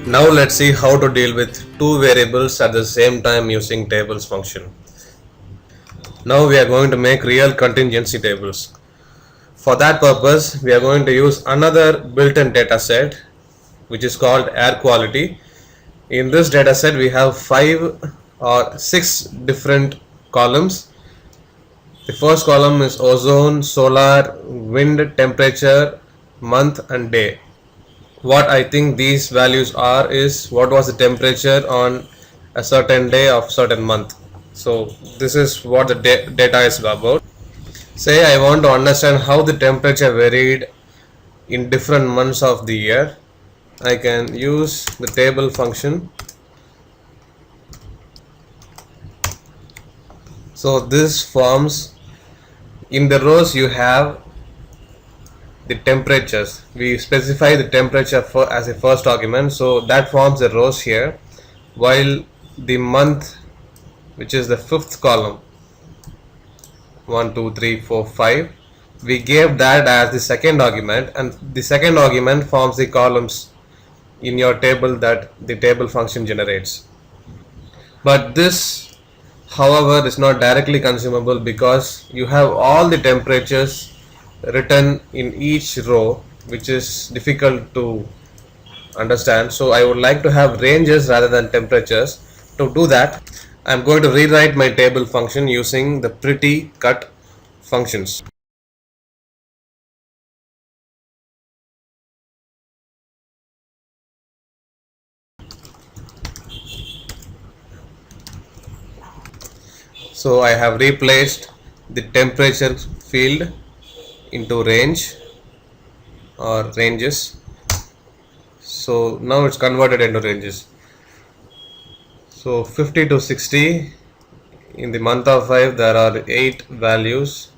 Now let's see how to deal with two variables at the same time using tables function. Now we are going to make real contingency tables. For that purpose, we are going to use another built-in data set which is called air quality. In this data set we have 5 or 6 different columns. The first column is ozone, solar, wind, temperature, month and day. What I think these values are is what was the temperature on a certain day of certain month. So this is what the data is about. Say I want to understand how the temperature varied in different months of the year. I can use the table function. So this forms, in the rows you have the temperatures. We specify the temperature as a first argument, so that forms the rows here, while the month, which is the fifth column, 1 2 3 4 5, we gave that as the second argument, and the second argument forms the columns in your table that the table function generates. But this, however, is not directly consumable because you have all the temperatures written in each row, which is difficult to understand. So I would like to have ranges rather than temperatures. To do that, I am going to rewrite my table function using the pretty cut functions. So I have replaced the temperature field into range or ranges. So now it's converted into ranges. So 50 to 60, in the month of 5 there are 8 values.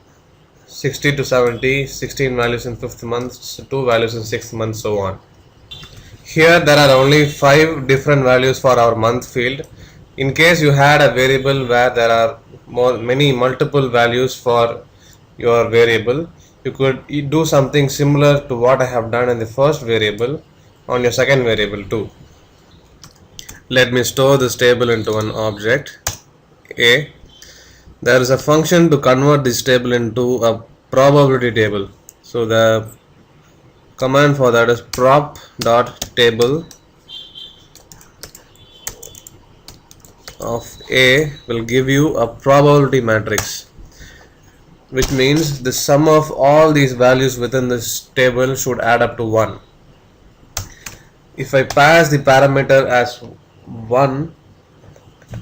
60 to 70, 16 values in 5th month, 2 values in 6th month, so on. Here there are only 5 different values for our month field. In case you had a variable where there are many multiple values for your variable, you could do something similar to what I have done in the first variable on your second variable too. Let me store this table into an object A. There is a function to convert this table into a probability table. So the command for that is prop.table of A will give you a probability matrix, which means the sum of all these values within this table should add up to 1. If I pass the parameter as 1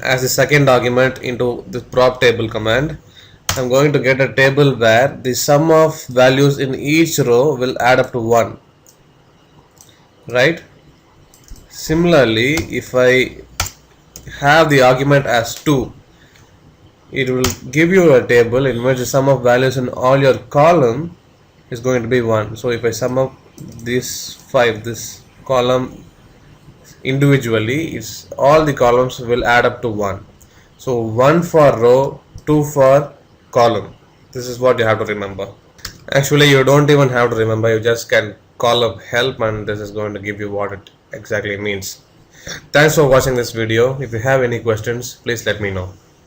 as the second argument into the prop table command, I am going to get a table where the sum of values in each row will add up to 1. Right? Similarly, if I have the argument as 2, it will give you a table in which the sum of values in all your column is going to be 1. So if I sum up this 5, this column individually, all the columns will add up to 1. So 1 for row, 2 for column. This is what you have to remember. Actually, you don't even have to remember, you just can call up help and this is going to give you what it exactly means. Thanks for watching this video. If you have any questions, please let me know.